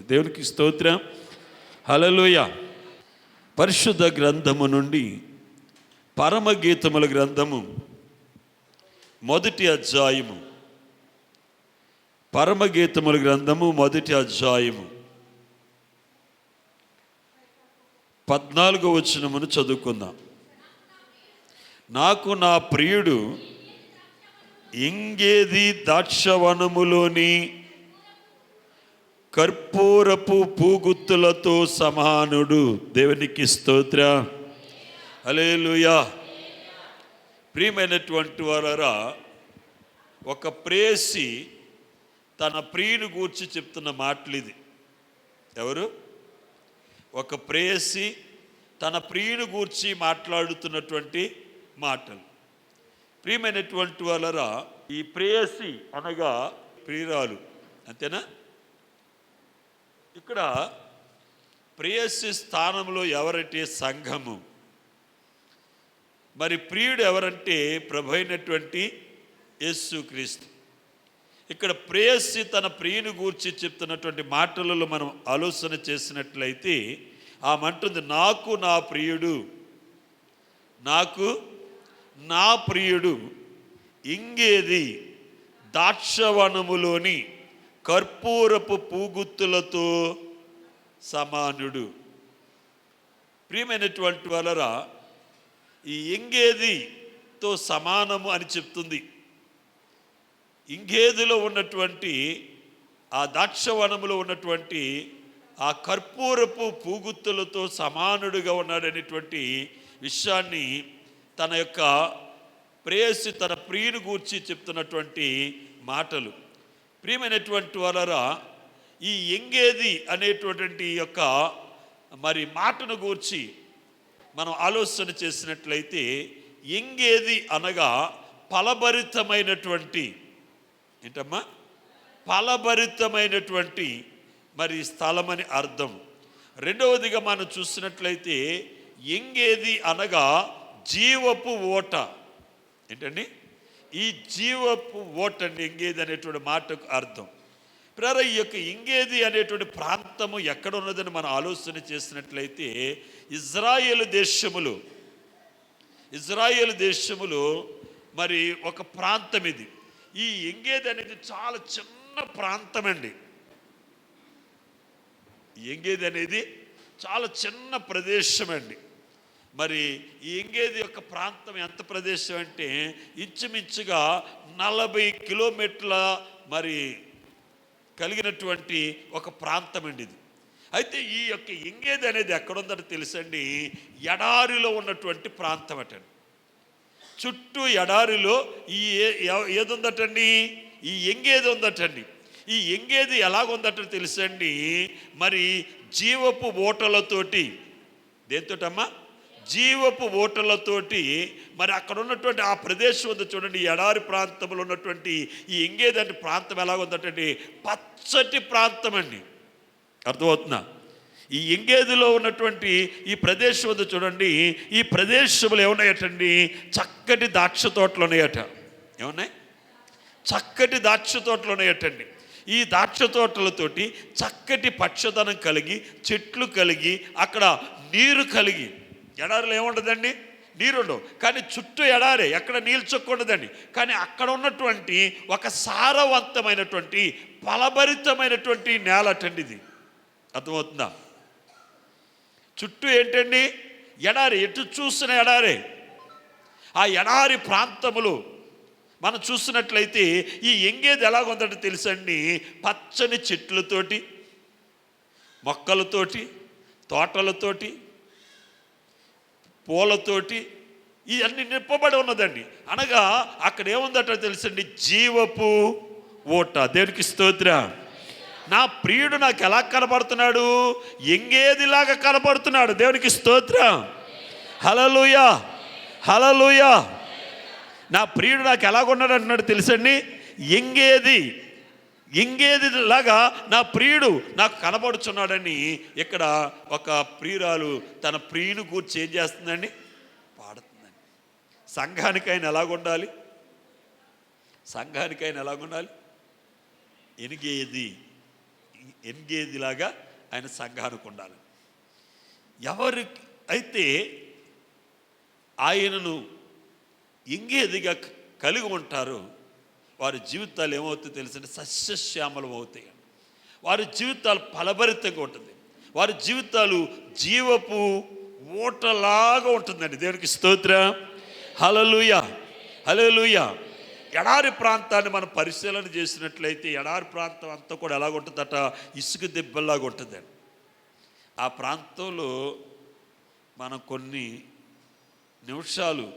దేవునికి స్తోత్రం. హల్లెలూయా. పరిశుద్ధ గ్రంథము నుండి పరమగీతముల గ్రంథము మొదటి అధ్యాయము, పరమగీతముల గ్రంథము మొదటి అధ్యాయము 14వ వచనమును చదువుకుందాం. నాకు నా ప్రియుడు ఎంగేది ద్రాక్షవనములోని కర్పూరపు పూగుత్తులతో సమానుడు. దేవునికి స్తోత్రం. హల్లెలూయా. ప్రియమైనటువంటి వారరా, ఒక ప్రేయసి తన ప్రియుని గూర్చి చెప్తున్న మాటలు ఇది. ఎవరు? ఒక ప్రేయసి తన ప్రియుని గూర్చి మాట్లాడుతున్నటువంటి మాటలు. ప్రియమైనటువంటి వాళ్ళరా, ఈ ప్రేయసి అనగా ప్రియురాలు, అంతేనా? ఇక్కడ ప్రేయసి స్థానంలో ఎవరంటే సంఘము. మరి ప్రియుడు ఎవరంటే ప్రభు అయినటువంటి యేసుక్రీస్తు. ఇక్కడ ప్రేయసి తన ప్రియుని గూర్చి చెప్తున్నటువంటి మాటలలో మనం ఆలోచన చేసినట్లయితే ఆమంటుంది, నాకు నా ప్రియుడు, నాకు నా ప్రియుడు ఇంగేది ద్రాక్షవనములోని కర్పూరపు పూగుత్తులతో సమానుడు. ప్రియమైనటువంటి వాళ్ళరా, ఈ ఇంగేదితో సమానము అని చెప్తుంది. ఇంగేదిలో ఉన్నటువంటి ఆ ద్రాక్షవనములో ఉన్నటువంటి ఆ కర్పూరపు పూగుత్తులతో సమానుడుగా ఉన్నాడనేటువంటి విషయాన్ని తన యొక్క ప్రేయసి తన ప్రియుని గూర్చి చెప్తున్నటువంటి మాటలు. ప్రియమైనటువంటి వాళ్ళరా, ఈ ఎంగేది అనేటువంటి యొక్క మరి మాటను గూర్చి మనం ఆలోచన చేసినట్లయితే, ఎంగేది అనగా ఫలభరితమైనటువంటి, ఏంటమ్మా? ఫలభరితమైనటువంటి మరి స్థలమని అర్థం. రెండవదిగా మనం చూసినట్లయితే ఎంగేది అనగా జీవపు ఓట. ఏంటండి? ఈ జీవపు ఓట అండి ఎంగేది అనేటువంటి మాటకు అర్థం. ప్రేర ఈ యొక్క ఎంగేది అనేటువంటి ప్రాంతము ఎక్కడ ఉన్నదని మనం ఆలోచన చేసినట్లయితే ఇజ్రాయేలు దేశములో మరి ఒక ప్రాంతం ఇది. ఈ ఎంగేది అనేది చాలా చిన్న ప్రాంతం అండి. ఎంగేది అనేది చాలా చిన్న ప్రదేశం అండి. మరి ఈ ఎంగేది యొక్క ప్రాంతం ఎంత ప్రదేశం అంటే ఇంచుమించుగా 40 కిలోమీటర్ల మరి కలిగినటువంటి ఒక ప్రాంతం అండి ఇది. అయితే ఈ యొక్క ఎంగేది అనేది ఎక్కడుందని తెలుసండి? ఎడారిలో ఉన్నటువంటి ప్రాంతం అటండి. చుట్టూ ఎడారిలో ఈ ఏది ఉందటండి? ఈ ఎంగేది ఉందటండి. ఈ ఎంగేది ఎలాగుందట తెలుసండి? మరి జీవపు ఓటలతోటి, దేంతోటమ్మా? జీవపు ఓటలతోటి మరి అక్కడ ఉన్నటువంటి ఆ ప్రదేశం ఉంది చూడండి, ఎడారి ప్రాంతంలో ఉన్నటువంటి ఈ ఎంగేది అంటే ప్రాంతం ఎలాగుందటండి? పచ్చటి ప్రాంతం అండి. అర్థమవుతుందా? ఈ ఎంగేదిలో ఉన్నటువంటి ఈ ప్రదేశం ఉంది చూడండి, ఈ ప్రదేశంలో ఏమున్నాయటండి? చక్కటి ద్రాక్ష తోటలు ఉన్నాయట. ఏమున్నాయి? చక్కటి ద్రాక్ష తోటలు ఉన్నాయటండి. ఈ ద్రాక్ష తోటలతోటి చక్కటి పచ్చదనం కలిగి, చెట్లు కలిగి, అక్కడ నీరు కలిగి. ఎడారిలో ఏముండదండి? నీరుండవు, కానీ చుట్టూ ఎడారే, ఎక్కడ నీళ్ళు చొక్కు ఉండదండి. కానీ అక్కడ ఉన్నటువంటి ఒక సారవంతమైనటువంటి ఫలభరితమైనటువంటి నేల అటండి ఇది. అర్థమవుతుందా? చుట్టూ ఏంటండి? ఎడారి, ఎటు చూసిన ఎడారే. ఆ ఎడారి ప్రాంతములు మనం చూసినట్లయితే ఈ ఎంగేది ఎలాగుందంటే తెలుసండి? పచ్చని చెట్లతోటి, మొక్కలతోటి, తోటలతోటి, పూలతోటి ఇవన్నీ నింపబడి ఉన్నదండి. అనగా అక్కడ ఏముందట తెలుసండి? జీవపు ఓట. దేవునికి స్తోత్రం. నా ప్రియుడు నాకు ఎలా కనబడుతున్నాడు? ఎంగేదిలాగా కనబడుతున్నాడు. దేవునికి స్తోత్రం. హల్లెలూయా, హల్లెలూయా. నా ప్రియుడు నాకు ఎలాగున్నాడు అంటున్నాడు తెలుసండి? ఎంగేది లాగా నా ప్రియుడు నాకు కనబడుచున్నాడని ఇక్కడ ఒక ప్రియురాలు తన ప్రియుని గూర్చి ఏం చేస్తుందండి? పాడుతుందండి. సంఘానికైనా ఎలాగుండాలి? సంఘానికైనా ఎలాగుండాలి? ఎంగేది ఎన్గేదిలాగా ఆయన సంఘానికి ఉండాలి. ఎవరు అయితే ఆయనను ఎంగేదిగా కలిగి ఉంటారో వారి జీవితాలు ఏమవుతాయో తెలుసంటే సస్యశ్యామలం అవుతాయి. వారి జీవితాలు ఫలభరితంగా ఉంటుంది. వారి జీవితాలు జీవపు ఓటలాగా ఉంటుందండి. దేవునికి స్తోత్రం. హల్లెలూయా, హల్లెలూయా. ఎడారి ప్రాంతాన్ని మనం పరిశీలన చేసినట్లయితే ఎడారి ప్రాంతం అంతా కూడా ఎలాగుంటుందట, ఇసుక దెబ్బలాగా ఉంటుందండి. ఆ ప్రాంతంలో మనం కొన్ని నిమిషాలు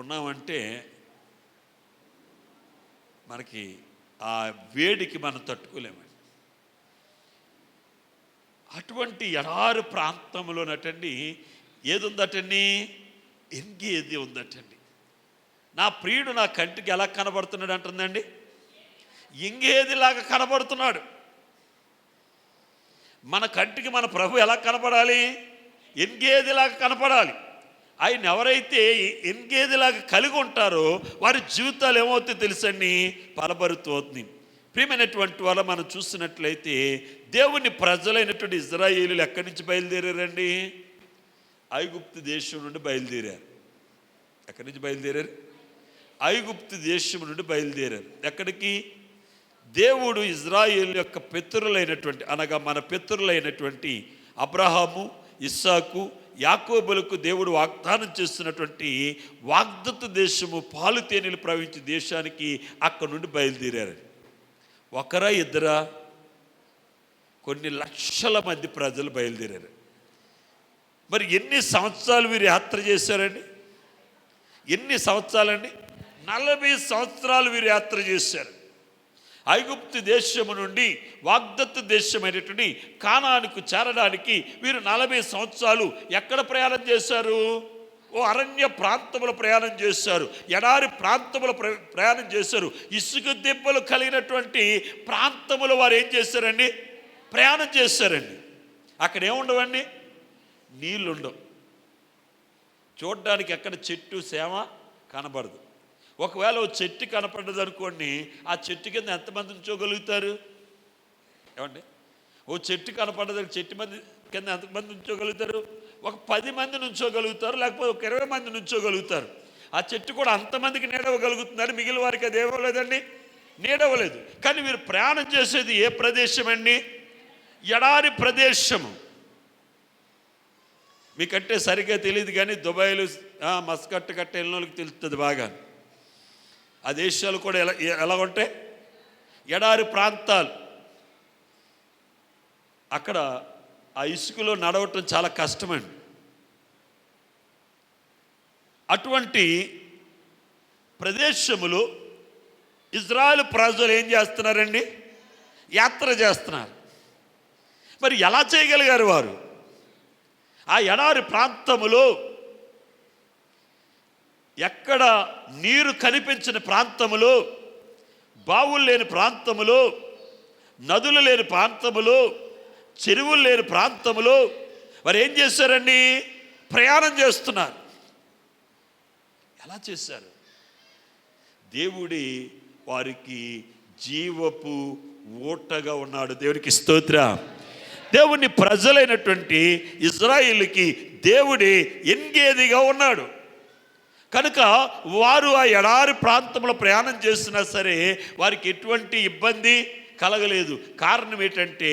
ఉన్నామంటే మనకి ఆ వేడికి మనం తట్టుకోలేమండి. అటువంటి ఎడారి ప్రాంతంలోనటండి ఏది ఉందటండి, ఎంగేది ఉందటండి. నా ప్రియుడు నా కంటికి ఎలా కనబడుతున్నాడు అంటుందండి, ఎంగేదిలాగా కనబడుతున్నాడు. మన కంటికి మన ప్రభు ఎలా కనపడాలి, ఎంగేదిలాగా కనపడాలి. ఆయన ఎవరైతే ఎంగేదిలాగా కలిగి ఉంటారో వారి జీవితాలు ఏమవుతాయో తెలుసండి, ఫలభరితం అవుతుంది. ప్రియమైనటువంటి వాళ్ళ మనం చూసినట్లయితే దేవుని ప్రజలైనటువంటి ఇజ్రాయేలీలు ఎక్కడి నుంచి బయలుదేరారండి, ఐగుప్తు దేశం నుండి బయలుదేరారు. ఎక్కడి నుంచి బయలుదేరారు, ఐగుప్తు దేశం నుండి బయలుదేరారు. ఎక్కడికి, దేవుడు ఇజ్రాయేలు యొక్క పితరులైనటువంటి అనగా మన పితరులైనటువంటి అబ్రహాము, ఇస్సాకు, యాకోబులకు దేవుడు వాగ్దానం చేస్తున్నటువంటి వాగ్దత్త దేశము పాలు తేనెలు ప్రవహించే దేశానికి అక్కడ నుండి బయలుదేరారు. ఒకరా ఇద్దరా, కొన్ని లక్షల మంది ప్రజలు బయలుదేరారు. మరి ఎన్ని సంవత్సరాలు వీరు యాత్ర చేశారండి, ఎన్ని సంవత్సరాలండి, 40 సంవత్సరాలు వీరు యాత్ర చేశారు. ఐగుప్తు దేశము నుండి వాగ్దత్త దేశమైనటువంటి కానానుకు చేరడానికి వీరు 40 సంవత్సరాలు ఎక్కడ ప్రయాణం చేశారు, ఓ అరణ్య ప్రాంతముల ప్రయాణం చేశారు, ఎడారి ప్రాంతముల ప్రయాణం చేశారు. ఇసుక దెబ్బలు కలిగినటువంటి ప్రాంతములు వారు ఏం చేశారండి, ప్రయాణం చేశారండి. అక్కడ ఏముండవండి, నీళ్ళు ఉండవు. చూడడానికి ఎక్కడ చెట్టు సేమ కనబడదు. ఒకవేళ ఓ చెట్టు కనపడదు అనుకోండి, ఆ చెట్టు కింద ఎంతమంది ఉంచోగలుగుతారు ఏమండి, ఓ చెట్టు కనపడదు, చెట్టు కింద ఎంతమంది ఉంచోగలుగుతారు, ఒక 10 మంది నుంచోగలుగుతారు, లేకపోతే ఒక 20 మంది నుంచోగలుగుతారు. ఆ చెట్టు కూడా అంతమందికి నీడవగలుగుతున్నారు, మిగిలిన వారికి అది ఏమవలేదండి, నీడవలేదు. కానీ వీరు ప్రయాణం చేసేది ఏ ప్రదేశం అండి, ఎడారి ప్రదేశము. మీకంటే సరిగ్గా తెలియదు కానీ దుబాయ్లు మస్కట్ కట్ట వెళ్ళిన వాళ్ళకి తెలుస్తుంది బాగా. ఆ దేశాలు కూడా ఎలా ఉంటాయి, ఎడారి ప్రాంతాలు. అక్కడ ఆ ఇసుకలో నడవటం చాలా కష్టమండి. అటువంటి ప్రదేశములో ఇజ్రాయెల్ ప్రజలు ఏం చేస్తున్నారండి, యాత్ర చేస్తున్నారు. మరి ఎలా చేయగలిగారు వారు, ఆ ఎడారి ప్రాంతములో ఎక్కడ నీరు కనిపించిన ప్రాంతములో, బావులు లేని ప్రాంతములో, నదులు లేని ప్రాంతములో, చెరువులు లేని ప్రాంతములో వారు ఏం చేశారండి, ప్రయాణం చేస్తున్నారు. ఎలా చేశారు, దేవుడి వారికి జీవపు ఓటగా ఉన్నాడు. దేవునికి స్తోత్రం. దేవుని ప్రజలైనటువంటి ఇజ్రాయేలుకి దేవుడి ఎంగేదిగా ఉన్నాడు. కనుక వారు ఆ ఎడారి ప్రాంతంలో ప్రయాణం చేసినా సరే వారికి ఎటువంటి ఇబ్బంది కలగలేదు. కారణం ఏంటంటే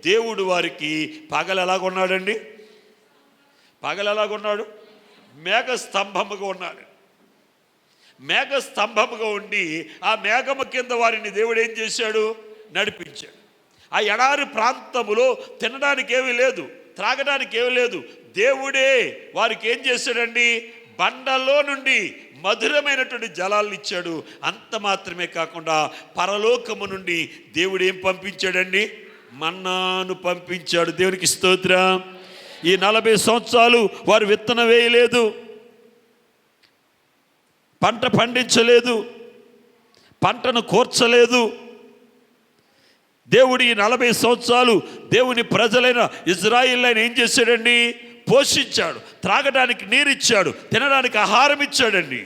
దేవుడు వారికి పగలు ఎలాగున్నాడండి, పగలు ఎలాగున్నాడు, మేఘస్తంభముగా ఉన్నాడు. మేఘస్తంభముగా ఉండి ఆ మేఘము కింద వారిని దేవుడు ఏం చేశాడు, నడిపించాడు. ఆ ఎడారి ప్రాంతములో తినడానికి ఏమీ లేదు, త్రాగడానికి ఏమీ లేదు. దేవుడే వారికి ఏం చేశాడండి, బండలో నుండి మధురమైనటువంటి జలాలను ఇచ్చాడు. అంత మాత్రమే కాకుండా పరలోకము నుండి దేవుడు ఏం పంపించాడండి, మన్నాను పంపించాడు. దేవునికి స్తోత్రం. ఈ 40 సంవత్సరాలు వారు విత్తనం వేయలేదు, పంట పండించలేదు, పంటను కూర్చలేదు. దేవుడు ఈ 40 సంవత్సరాలు దేవుని ప్రజలైన ఇజ్రాయిల్ని ఏం చేశాడండి, పోషించాడు. త్రాగడానికి నీరిచ్చాడు, తినడానికి ఆహారం ఇచ్చాడండి.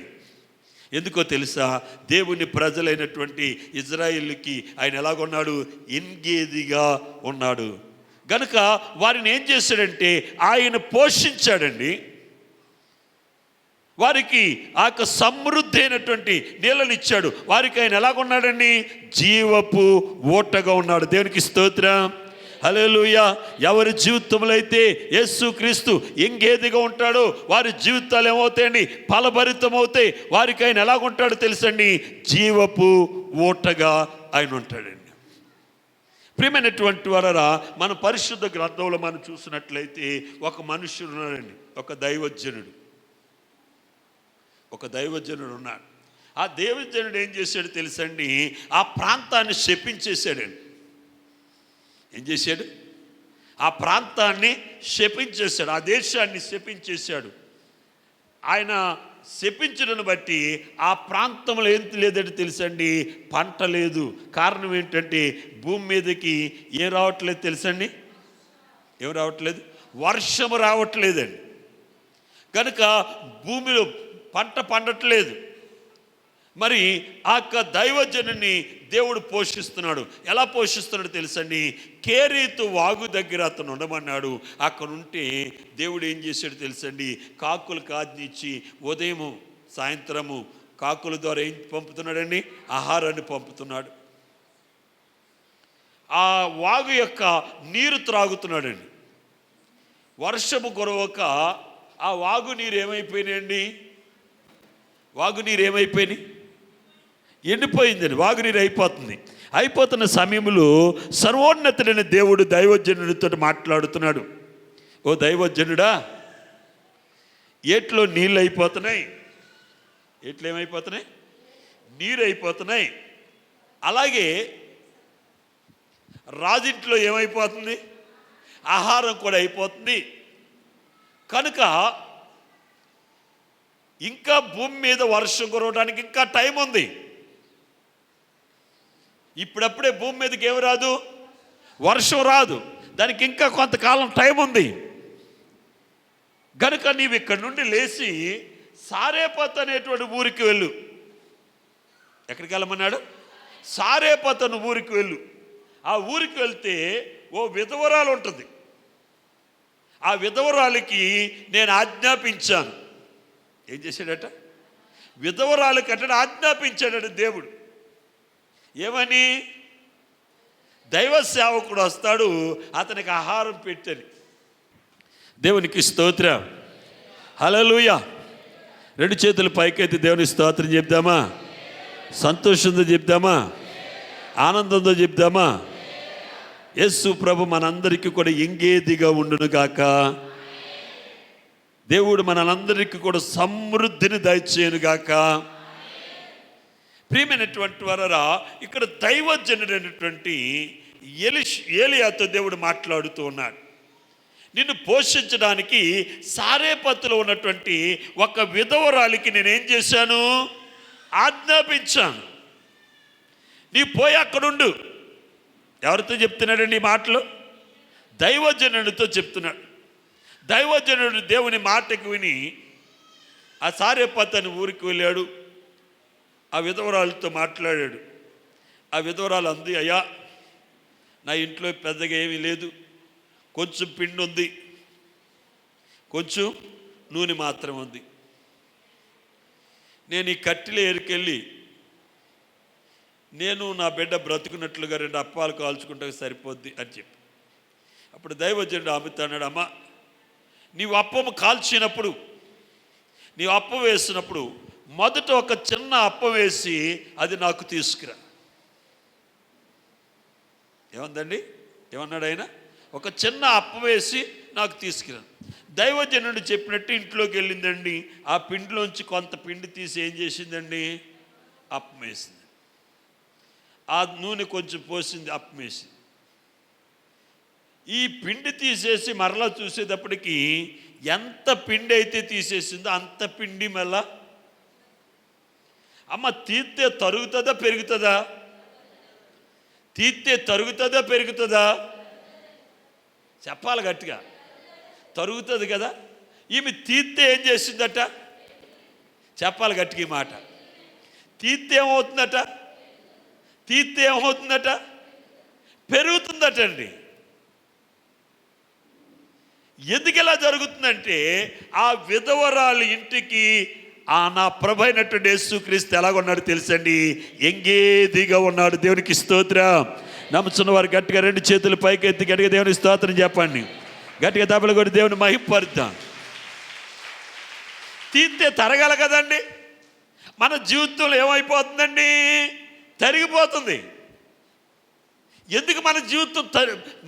ఎందుకో తెలుసా? దేవుని ప్రజలైనటువంటి ఇజ్రాయేలుకి ఆయన ఎలాగున్నాడు? ఎంగేదిగా ఉన్నాడు గనుక వారిని ఏం చేశాడంటే ఆయన పోషించాడండి. వారికి ఆ యొక్క సమృద్ధి అయినటువంటి నీళ్ళని ఇచ్చాడు. వారికి ఆయన ఎలాగున్నాడండి? జీవపు ఓటగా ఉన్నాడు. దేవునికి స్తోత్రం, హల్లెలూయా. ఎవరి జీవితంలో అయితే యేసుక్రీస్తు ఎంగేదిగా ఉంటాడో వారి జీవితాలు ఏమవుతాయండి? ఫలభరితం అవుతాయి. వారికి ఆయన ఎలాగుంటాడో తెలుసండి? జీవపు ఓటగా ఆయన ఉంటాడండి. ప్రియమైనటువంటి వారరా, మన పరిశుద్ధ గ్రంథంలో మనం చూసినట్లయితే ఒక మనుష్యుడు ఉన్నాడండి, ఒక దైవజనుడు ఉన్నాడు. ఆ దైవజనుడు ఏం చేశాడు తెలుసండి? ఆ ప్రాంతాన్ని శపించేశాడండి. ఏం చేశాడు? ఆ ప్రాంతాన్ని శపించేశాడు, ఆ దేశాన్ని శపించేశాడు. ఆయన శపించడం బట్టి ఆ ప్రాంతంలో ఏం లేదంటే తెలుసండి? పంట లేదు. కారణం ఏంటంటే భూమి మీదకి ఏం రావట్లేదు తెలుసండి? ఏం రావట్లేదు? వర్షము రావట్లేదండి. కనుక భూమిలో పంట పండట్లేదు. మరి ఆ యొక్క దైవజనుని దేవుడు పోషిస్తున్నాడు. ఎలా పోషిస్తున్నాడు తెలుసండి? కేరీతు వాగు దగ్గర అతను ఉండమన్నాడు. అక్కడ ఉంటే దేవుడు ఏం చేశాడు తెలుసండి? కాకులకు ఆజ్ఞించి ఉదయము సాయంత్రము కాకుల ద్వారా ఏం పంపుతున్నాడండి? ఆహారాన్ని పంపుతున్నాడు. ఆ వాగు యొక్క నీరు త్రాగుతున్నాడండి. వర్షము కురవక ఆ వాగు నీరు ఏమైపోయినాయండి? ఎండిపోయిందండి. వాగునీరు అయిపోతున్న సమయంలో సర్వోన్నతుడైన దేవుడు దైవజనుడితో మాట్లాడుతున్నాడు. ఓ దైవజనుడా, ఏట్లో నీళ్ళు అయిపోతున్నాయి, ఏట్లు ఏమైపోతున్నాయి? నీరు అయిపోతున్నాయి. అలాగే రాజింట్లో ఏమైపోతుంది? ఆహారం కూడా అయిపోతుంది. కనుక ఇంకా భూమి మీద వర్షం కురవడానికి ఇంకా టైం ఉంది. ఇప్పుడప్పుడే భూమి మీదకి ఏమి రాదు? వర్షం రాదు. దానికి ఇంకా కొంతకాలం టైం ఉంది. గనుక నీవు ఇక్కడి నుండి లేచి సారేపత్ అనేటువంటి ఊరికి వెళ్ళు. ఎక్కడికి వెళ్ళమన్నాడు? సారేపత్ అనే ఊరికి వెళ్ళు. ఆ ఊరికి వెళ్తే ఓ విధవరాలు ఉంటుంది. ఆ విధవరాలికి నేను ఆజ్ఞాపించాను. ఏం చేశాడట? విధవరాలికి అంటే ఆజ్ఞాపించాడట దేవుడు. ఏమని? దైవ సేవకుడు వస్తాడు, అతనికి ఆహారం పెట్టని. దేవునికి స్తోత్రం, హల్లెలూయా. రెండు చేతులు పైకెత్తి దేవునికి స్తోత్రం చెప్దామా? సంతోషంతో చెప్దామా? ఆనందంతో చెప్దామా? యేసు ప్రభు మనందరికీ కూడా ఎంగేదిగా ఉండును గాక. దేవుడు మనందరికీ కూడా సమృద్ధిని దయచేయును గాక. ప్రియమైనటువంటి వారరా, ఇక్కడ దైవజనుడైనటువంటి ఏలియాతో దేవుడు మాట్లాడుతూ ఉన్నాడు. నిన్ను పోషించడానికి సారేపత్తులో ఉన్నటువంటి ఒక విధవరాలికి నేనేం చేశాను? ఆజ్ఞాపించాను. నీ పోయి అక్కడుండు. ఎవరితో చెప్తున్నాడండి ఈ మాటలు? దైవజనుడితో చెప్తున్నాడు. దైవజనుడు దేవుని మాటకు విని ఆ సారేపత్ అని ఊరికి వెళ్ళాడు. ఆ విధవరాలతో మాట్లాడాడు. ఆ విధవరాలు అంది, అయ్యా, నా ఇంట్లో పెద్దగా ఏమీ లేదు, కొంచెం పిండి ఉంది, కొంచెం నూనె మాత్రం ఉంది. నేను ఈ కట్టెలు ఏరుకెళ్ళి నేను నా బిడ్డ బ్రతుకున్నట్లుగా 2 అప్పాలు కాల్చుకుంటే సరిపోద్ది అని చెప్పి. అప్పుడు దైవజనుడు ఆమెతో అన్నాడు, అమ్మ, నీవు అప్పము కాల్చినప్పుడు, నీవు అప్పం వేసినప్పుడు మొదట ఒక చిన్న అప్పం వేసి అది నాకు తీసుకురా. ఏమందండి? ఏమన్నాడు ఆయన? ఒక చిన్న అప్పం వేసి నాకు తీసుకురా. దైవజనుడు చెప్పినట్టు ఇంట్లోకి వెళ్ళిందండి. ఆ పిండిలోంచి కొంత పిండి తీసి ఏం చేసిందండి? అప్పం వేసింది. ఆ నూనె కొంచెం పోసింది, అప్పం వేసింది. ఈ పిండి తీసేసి మరలా చూసేటప్పటికి ఎంత పిండి అయితే తీసేసిందో అంత పిండి మళ్ళా, అమ్మ, తీస్తే తరుగుతుందా పెరుగుతుందా? తీస్తే తరుగుతుందా పెరుగుతుందా? చెప్పాలి గట్టిగా. తరుగుతుంది కదా. ఈమె తీస్తే ఏం చేసిందట? చెప్పాలి గట్టిగా ఈ మాట. తీస్తే ఏమవుతుందట? తీస్తే ఏమవుతుందట? పెరుగుతుందట అండి. ఎందుకు ఇలా జరుగుతుందంటే ఆ విధవరాలు ఇంటికి నా ప్రభు అయినటువంటి యేసుక్రీస్తు ఎలాగున్నాడు తెలుసండి? ఎంగేదిగా ఉన్నాడు. దేవునికి స్తోత్రం. నమ్ముచున్న వారు గట్టిగా 2 చేతులు పైకి ఎత్తి గట్టిగా దేవునికి స్తోత్రం చెప్పండి. గట్టిగా దెబ్బలు కొట్టి దేవుని మహిమపరుద్దాం. తీస్తే తరగల కదండి. మన జీవితంలో ఏమైపోతుందండి? తరిగిపోతుంది. ఎందుకు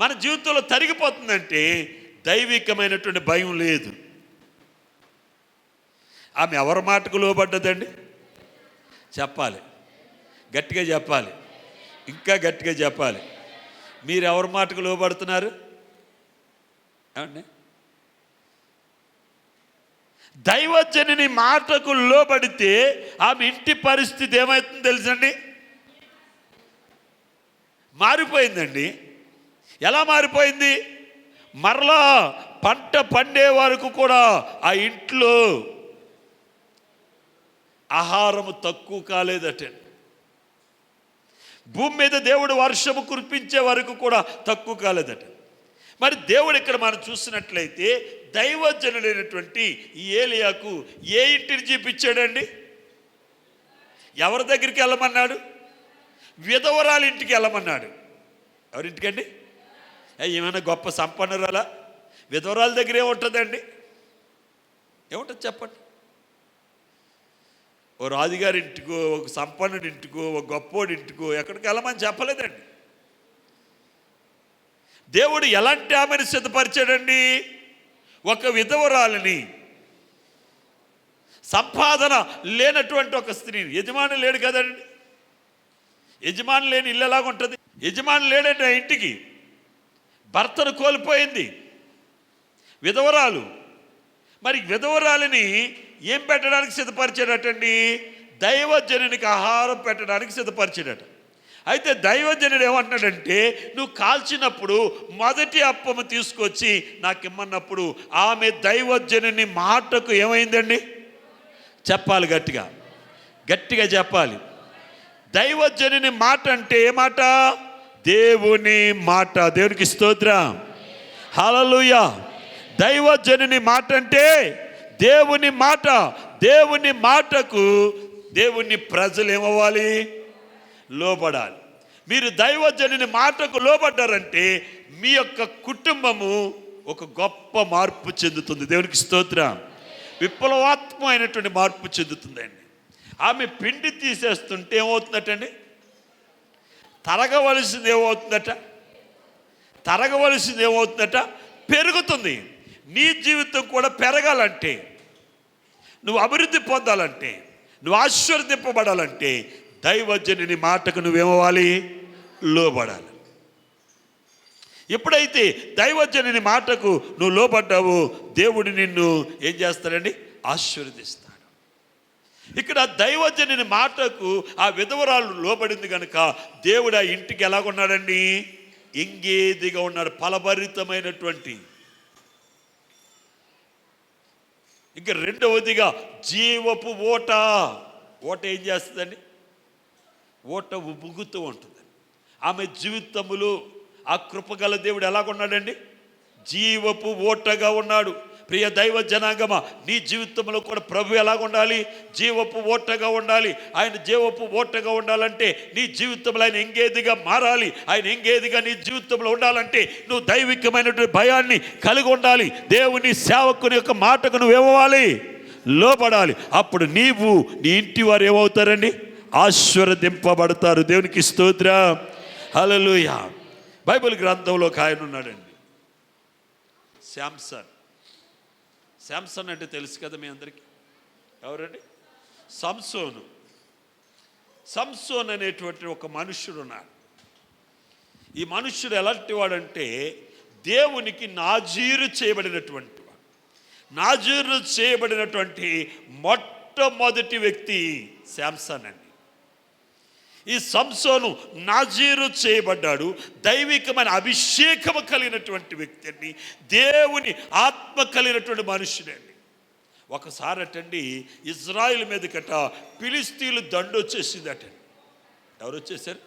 మన జీవితంలో తరిగిపోతుందంటే దైవికమైనటువంటి భయం లేదు. ఆమె ఎవరి మాటకు లోబడ్డదండి? చెప్పాలి, గట్టిగా చెప్పాలి, ఇంకా గట్టిగా చెప్పాలి. మీరు ఎవరి మాటకు లోబడుతున్నారు? ఏమండి? దైవజనుని మాటకు లోబడితే ఆమె ఇంటి పరిస్థితి ఏమవుతుందో తెలుసండి? మారిపోయిందండి. ఎలా మారిపోయింది? మరలా పంట పండే వరకు కూడా ఆ ఇంట్లో ఆహారము తక్కువ కాలేదట. భూమి మీద దేవుడు వర్షము కురిపించే వరకు కూడా తక్కువ కాలేదట. మరి దేవుడు ఇక్కడ మనం చూసినట్లయితే దైవజనుడైనటువంటి ఏలియాకు ఏ ఇంటిని చూపించాడండి? ఎవరి దగ్గరికి వెళ్ళమన్నాడు? విధవరాలి ఇంటికి వెళ్ళమన్నాడు. ఎవరింటికండి? ఏమైనా గొప్ప సంపన్నురాలా? విధవరాల దగ్గర ఏముంటుందండి? ఏముంటుంది చెప్పండి? ఓ రాజుగారి ఇంటికో, ఒక సంపన్నుడి ఇంటికో, ఒక గొప్పోడి ఇంటికో ఎక్కడికి వెళ్ళమని చెప్పలేదండి. దేవుడు ఎలాంటి ఆమెను సిద్ధపరిచాడండి? ఒక విధవరాలని, సంపాదన లేనటువంటి ఒక స్త్రీని. యజమాని లేడు కదండి. యజమాని లేని ఇల్లు ఎలాగుంటుంది? యజమాని లేడండి ఆ ఇంటికి. భర్తను కోల్పోయింది విధవరాలు. మరి విధవరాలిని ఏం పెట్టడానికి సిద్ధపరిచాడటండి? దైవజనునికి ఆహారం పెట్టడానికి సిద్ధపరిచాడట. అయితే దైవజనుడు ఏమంటున్నాడంటే, నువ్వు కాల్చినప్పుడు మొదటి అప్పము తీసుకొచ్చి నాకు ఇమ్మన్నప్పుడు ఆమె దైవజనుని మాటకు ఏమైందండి? చెప్పాలి, గట్టిగా గట్టిగా చెప్పాలి. దైవజనుని మాట అంటే ఏ మాట? దేవుని మాట. దేవునికి స్తోత్రం, హల్లెలూయా. దైవజనుని మాట అంటే దేవుని మాట. దేవుని మాటకు దేవుని ప్రజలు ఏమవ్వాలి? లోబడాలి. మీరు దైవజనుని మాటకు లోబడ్డారంటే మీ యొక్క కుటుంబము ఒక గొప్ప మార్పు చెందుతుంది. దేవునికి స్తోత్రం. విప్లవాత్మకమైనటువంటి మార్పు చెందుతుందండి. ఆమె పిండి తీసేస్తుంటే ఏమవుతుందటండి? తరగవలసింది ఏమవుతుందట? పెరుగుతుంది. నీ జీవితం కూడా పెరగాలంటే, నువ్వు అభివృద్ధి పొందాలంటే, నువ్వు ఆశీర్వదింపబడాలంటే దైవజనుని మాటకు నువ్వేమవ్వాలి? లోబడాలి. ఎప్పుడైతే దైవజనుని మాటకు నువ్వు లోబడ్డావో దేవుడు నిన్ను ఏం చేస్తాడండి? ఆశీర్వదిస్తాడు. ఇక్కడ దైవజనుని మాటకు ఆ విధవరాలు లోబడింది కనుక దేవుడు ఆ ఇంటికి ఎలాగున్నాడండి? ఎంగేదిగా ఉన్నాడు. ఫలభరితమైనటువంటి. ఇంకా రెండవదిగా జీవపు ఓట. ఓట ఏం చేస్తుందండి? ఓట ఉబుగుతూ ఉంటుంది. ఆమె జీవితములో ఆ కృపగల దేవుడు ఎలాగున్నాడండి? జీవపు ఓటగా ఉన్నాడు. ప్రియ దైవ జనాంగమా, నీ జీవితంలో కూడా ప్రభు ఎలాగుండాలి? జీవపు ఓటగా ఉండాలి. ఆయన జీవపు ఓటగా ఉండాలంటే నీ జీవితంలో ఆయన ఎంగేదిగా మారాలి. ఆయన ఎంగేదిగా నీ జీవితంలో ఉండాలంటే నువ్వు దైవికమైనటువంటి భయాన్ని కలిగి ఉండాలి. దేవుని సేవకుని యొక్క మాటకు నువ్వు ఏమవ్వాలి? లోబడాలి. అప్పుడు నీవు, నీ ఇంటి వారు ఏమవుతారండి? ఆశీర్వదింపబడతారు. దేవునికి స్తోత్రం, హల్లెలూయా. బైబిల్ గ్రంథంలో ఒక ఆయన ఉన్నాడండి, శాంసన్ అంటే తెలుసు కదా మీ అందరికీ. ఎవరండి? సంసోన్ అనేటువంటి ఒక మనుష్యుడు ఉన్నాడు. ఈ మనుష్యుడు ఎలాంటి వాడంటే దేవునికి నాజీరు చేయబడినటువంటి వాడు. నాజీరు చేయబడినటువంటి మొట్టమొదటి వ్యక్తి శాంసన్ అండి. ఈ సంసోను నాజీరు చేయబడ్డాడు. దైవికమైన అభిషేకము కలిగినటువంటి వ్యక్తి అండి. దేవుని ఆత్మ కలిగినటువంటి మనుష్యుడండి. ఒకసారి అటండి ఇజ్రాయిల్ మీదకట ఫిలిస్తీన్లు దండు వచ్చేసిందట. ఎవరు వచ్చేసారు?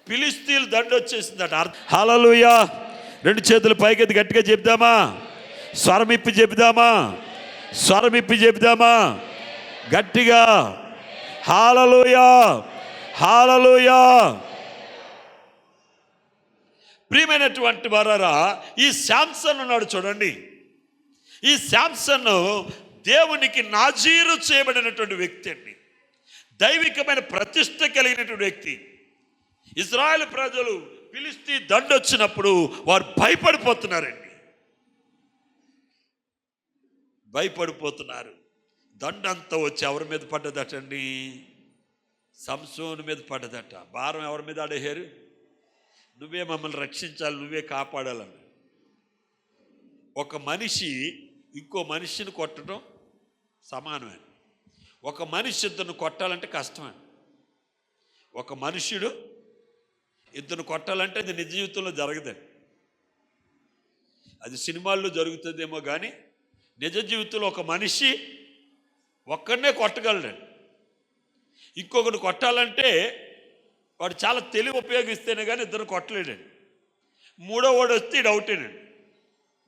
ఫిలిస్తీన్లు దండు వచ్చేసిందట. హల్లెలూయా. రెండు చేతులు పైకెత్తి గట్టిగా చెప్దామా? స్వరమిప్పి చెప్దామా? స్వరమిప్పి చెప్దామా గట్టిగా? హల్లెలూయా, హల్లెలూయా. ప్రియమైనటువంటి వారారా, ఈ శాంసన్ ఉన్నాడు చూడండి. ఈ శాంసన్ దేవునికి నాజీరు చేయబడినటువంటి వ్యక్తి అండి. దైవికమైన ప్రతిష్ట కలిగినటువంటి వ్యక్తి. ఇజ్రాయెల్ ప్రజలు ఫిలిస్తీ దండు వచ్చినప్పుడు వారు భయపడిపోతున్నారండి, భయపడిపోతున్నారు. దండంతా వచ్చి ఎవరి మీద పడ్డదటండి? సంసోను మీద పడ్డదట. భారం ఎవరి మీద ఆడేశారు? నువ్వే మమ్మల్ని రక్షించాలి, నువ్వే కాపాడాలని. ఒక మనిషి ఇంకో మనిషిని కొట్టడం సమానమే. ఒక మనిషి ఇద్దరిని కొట్టాలంటే కష్టమే. ఒక మనుష్యుడు ఇద్దరిని కొట్టాలంటే అది నిజ జీవితంలో జరగదండి. అది సినిమాల్లో జరుగుతుందేమో కానీ నిజ జీవితంలో ఒక మనిషి ఒక్కడనే కొట్టగలడండి. ఇంకొకటి కొట్టాలంటే వాడు చాలా తెలివి ఉపయోగిస్తేనే కానీ ఇద్దరు కొట్టలేడండి. మూడో వాడు వస్తే ఇది అవుటేనండి.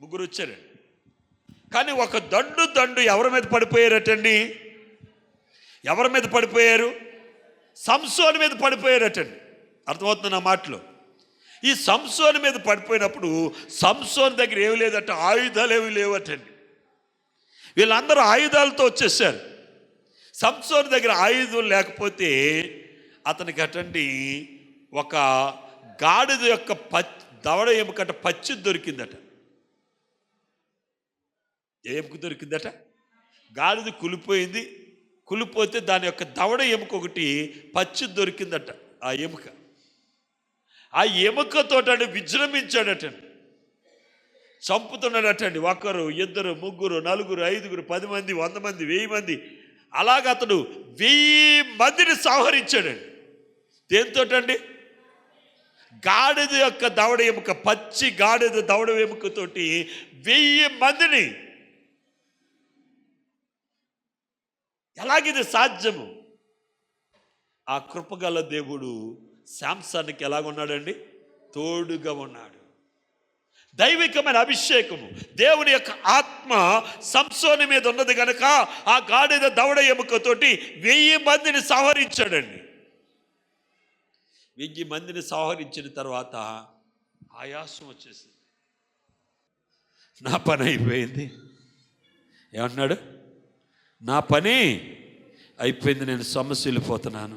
ముగ్గురు వచ్చారండి. కానీ ఒక దండు ఎవరి మీద పడిపోయారటండి? ఎవరి మీద పడిపోయారు? సంసోను మీద పడిపోయారటండి. అర్థమవుతుంది నా మాటలు? ఈ సంసోను మీద పడిపోయినప్పుడు సంసోను దగ్గర ఏమి లేదట, ఆయుధాలు ఏమి లేవటండి. వీళ్ళందరూ ఆయుధాలతో వచ్చేసారు. సంసోను దగ్గర ఆయుధం లేకపోతే అతనికి అటండి ఒక గాడిద యొక్క దవడ ఎముకట పచ్చి దొరికిందట. ఏ ఎముక దొరికిందట? గాడిద కులిపోయింది. కులిపోతే దాని యొక్క దవడ ఎముక ఒకటి పచ్చి దొరికిందట. ఆ ఎముక, ఆ ఎముకతోటండి విజృంభించాడటండి. చంపుతున్నాడటండి. ఒకరు, ఇద్దరు, ముగ్గురు, నలుగురు, ఐదుగురు, 10 మంది, 100 మంది, 1000 మంది, అలాగ అతడు 1000 మందిని సంహరించాడండి. దేంతోటండి? గాడిద యొక్క దవడ ఎముక, పచ్చి గాడిద దవడ ఎముకతోటి 1000 మందిని. ఎలాగిది సాధ్యము? ఆ కృపగల దేవుడు శాంసన్కి ఎలాగున్నాడండి? తోడుగా ఉన్నాడు. దైవికమైన అభిషేకము, దేవుని యొక్క ఆత్మ సంసోను మీద ఉన్నది కనుక ఆ గాడిద దవడ ఎముకతోటి 1000 మందిని సంహరించాడండి. 1000 మందిని సంహరించిన తర్వాత ఆయాసం వచ్చేసింది. నా పని అయిపోయింది. ఏమన్నాడు? నా పని అయిపోయింది, నేను సొమ్మసిల్లిపోతున్నాను.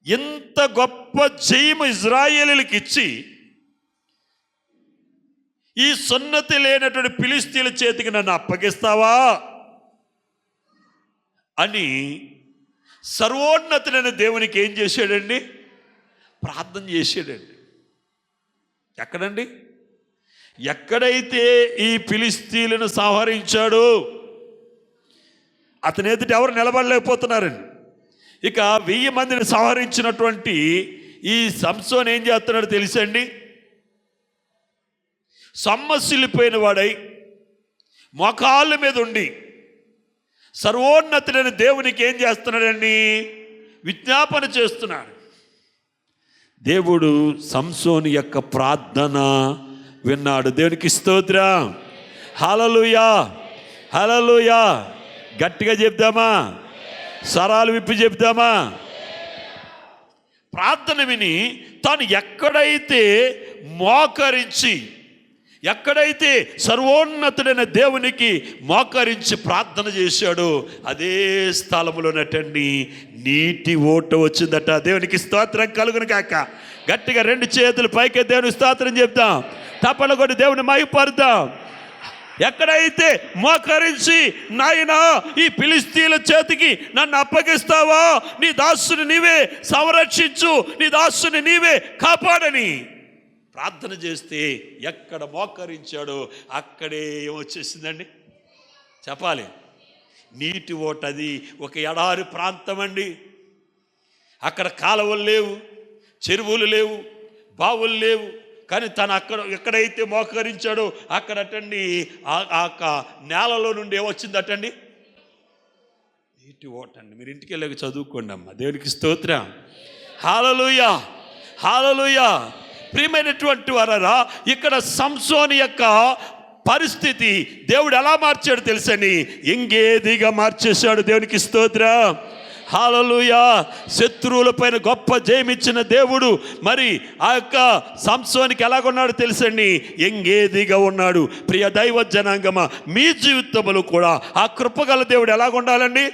ఇంత గొప్ప జయము ఇజ్రాయేలీలకు ఇచ్చి ఈ సున్నతి లేనటువంటి ఫిలిస్తీన్ల చేతికి నన్ను అప్పగిస్తావా అని సర్వోన్నతుడైన దేవునికి ఏం చేశాడండి? ప్రార్థన చేశాడండి. ఎక్కడండి? ఎక్కడైతే ఈ ఫిలిస్తీన్లను సంహరించాడో అతని ఎదుట ఎవరు నిలబడలేకపోతున్నారండి. ఇక 1000 మందిని సంహరించినటువంటి ఈ సంసోను ఏం చేస్తున్నాడు తెలుసండి? సొమ్మసిల్లిపోయిన వాడై మోకాళ్ళ మీద ఉండి సర్వోన్నతుడైన దేవునికి ఏం చేస్తున్నాడండి? విజ్ఞాపన చేస్తున్నాడు. దేవుడు సంసోను యొక్క ప్రార్థన విన్నాడు. దేవునికి స్తోత్రం. హల్లెలూయా, హల్లెలూయా. గట్టిగా చెప్దామా? స్వరాలు విప్పి చెప్దామా? ప్రార్థన విని తాను ఎక్కడైతే మోకరించి, ఎక్కడైతే సర్వోన్నతుడైన దేవునికి మోకరించి ప్రార్థన చేశాడో అదే స్థలములోనటండి నీటి ఓట వచ్చిందట. దేవునికి స్తోత్రం కలుగును కాక. గట్టిగా 2 చేతులు పైకి దేవునికి స్తోత్రం చెప్దాం. తప్పలు కొట్టి దేవుని మహిమపరుద్దాం. ఎక్కడైతే మోకరించి నాయనా ఈ ఫిలిస్తీన్ల చేతికి నన్ను అప్పగిస్తావా, నీ దాసుని నీవే సంరక్షించు, నీ దాసుని నీవే కాపాడని ప్రార్థన చేస్తే ఎక్కడ మోకరించాడో అక్కడే ఏమొచ్చేసిందండి? చెప్పాలి. నీటి ఓట. అది ఒక ఎడారి ప్రాంతం అండి. అక్కడ కాలువలు లేవు, చెరువులు లేవు, బావులు లేవు, కానీ తను ఎక్కడైతే మోకరించాడో అక్కడటండి ఆ నేలలో నుండి ఏమొచ్చిందటండి? నీటి ఓటండి. మీరు ఇంటికి వెళ్ళక చదువుకోండి అమ్మ. దేవునికి స్తోత్రం. హల్లెలూయా, హల్లెలూయా. ప్రియమైనటువంటి వారరా, ఇక్కడ సంసోను యొక్క పరిస్థితి దేవుడు ఎలా మార్చాడు తెలుసని? ఎంగేదిగా మార్చేశాడు. దేవునికి స్తోత్రం. హల్లెలూయా. శత్రువుల పైన గొప్ప జయమిచ్చిన దేవుడు మరి ఆ యొక్క సంసోనికి ఎలాగున్నాడు తెలుసండి? ఎంగేదిగా ఉన్నాడు. ప్రియ దైవ జనాంగమా, మీ జీవితంలో కూడా ఆ కృపగల దేవుడు ఎలాగుండాలండి?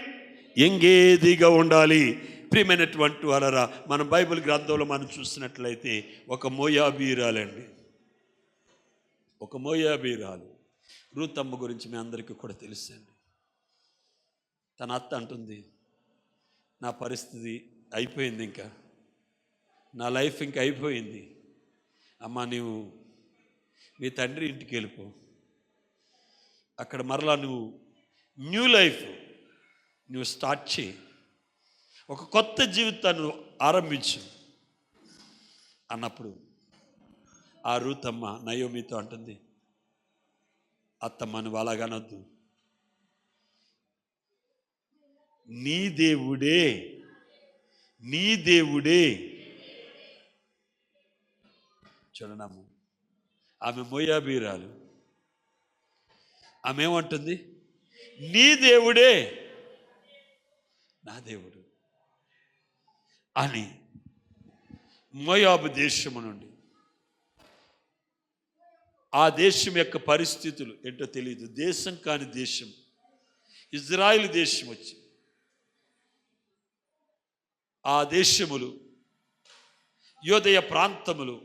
ఎంగేదిగా ఉండాలి. ప్రియమైనటువంటి వారరా, మనం బైబిల్ గ్రంథంలో మనం చూసినట్లయితే ఒక మోయాబీరాలండి, ఒక మోయాబీరాలు రూతమ్మ గురించి మీ అందరికీ కూడా తెలుసండి. తన అత్త అంటుంది, నా పరిస్థితి అయిపోయింది, ఇంకా నా లైఫ్ ఇంకా అయిపోయింది అమ్మ, నీవు మీ తండ్రి ఇంటికి వెళ్ళిపో, అక్కడ మరలా నువ్వు న్యూ లైఫ్ నువ్వు స్టార్ట్ చేయి, ఒక కొత్త జీవితాన్ని ఆరంభించు అన్నప్పుడు ఆ రూతమ్మ నయోమితో అంటుంది, అత్తమ్మ నువ్వు అలాగనొద్దు, నీ దేవుడే, నీ దేవుడే. చూడనమ్మ, ఆమె మోయాబీరాలు, ఆమె ఏమంటుంది? నీ దేవుడే నా దేవుడు అని. మోయాబు దేశము నుండి, ఆ దేశం యొక్క పరిస్థితులు ఏంటో తెలియదు, దేశం కాని దేశం ఇజ్రాయిల్ దేశం వచ్చి ఆ దేశములు యోదయ ప్రాంతములు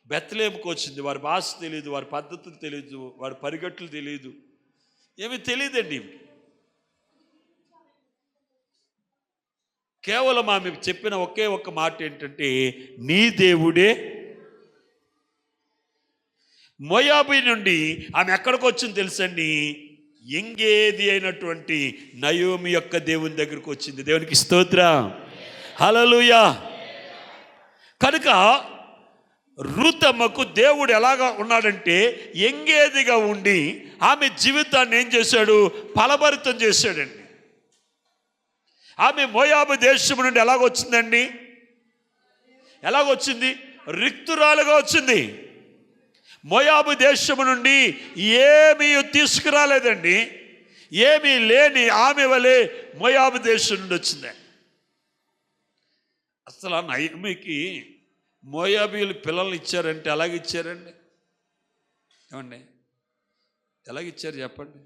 బెత్లెహేముకు వచ్చింది. వారి భాష తెలియదు, వారి పద్ధతులు తెలియదు, వారి పరిగెట్లు తెలియదు, ఏమీ తెలియదండి. కేవలం ఆమె చెప్పిన ఒకే ఒక్క మాట ఏంటంటే, నీ దేవుడే. మోయాబు నుండి ఆమె ఎక్కడికి వచ్చింది తెలుసండి? ఎంగేది అయినటువంటి నయోమి యొక్క దేవుని దగ్గరికి వచ్చింది. దేవునికి స్తోత్రం. హల్లెలూయా. కనుక రూతమ్మకు దేవుడు ఎలాగా ఉన్నాడంటే ఎంగేదిగా ఉండి ఆమె జీవితాన్ని ఏం చేశాడు? ఫలభరితం చేశాడండి. ఆమె మోయాబు దేశం నుండి ఎలాగొచ్చిందండి? ఎలాగొచ్చింది? రిక్తురాలుగా వచ్చింది. మోయాబు దేశము నుండి ఏమీ తీసుకురాలేదండి. ఏమీ లేని ఆమె వలె మోయాబు దేశం నుండి వచ్చింది. అసలు ఆ నయోమికి మోయాబీలు పిల్లల్ని ఇచ్చారంటే ఎలాగిచ్చారండి? ఏమండి, ఎలాగిచ్చారు చెప్పండి?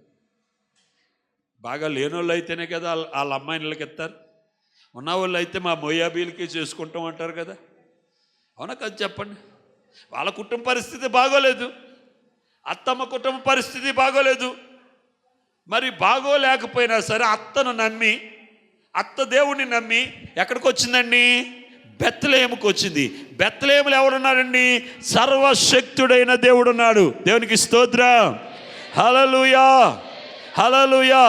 బాగా లేనోళ్ళు అయితేనే కదా వాళ్ళ అమ్మాయిలకి ఎత్తారు. ఉన్నవాళ్ళు అయితే మా మోయాబీలకి చేసుకుంటాం అంటారు కదా, అవునా కదా చెప్పండి? వాళ్ళ కుటుంబ పరిస్థితి బాగోలేదు, అత్తమ్మ కుటుంబ పరిస్థితి బాగోలేదు. మరి బాగోలేకపోయినా సరే అత్తను నమ్మి, అత్త దేవుడిని నమ్మి ఎక్కడికి వచ్చిందండి? బెత్లెహేముకు వచ్చింది. బెత్లెహేములో ఎవరున్నారండి? సర్వశక్తుడైన దేవుడు ఉన్నాడు. దేవునికి స్తోత్రం. హల్లెలూయా, హల్లెలూయా.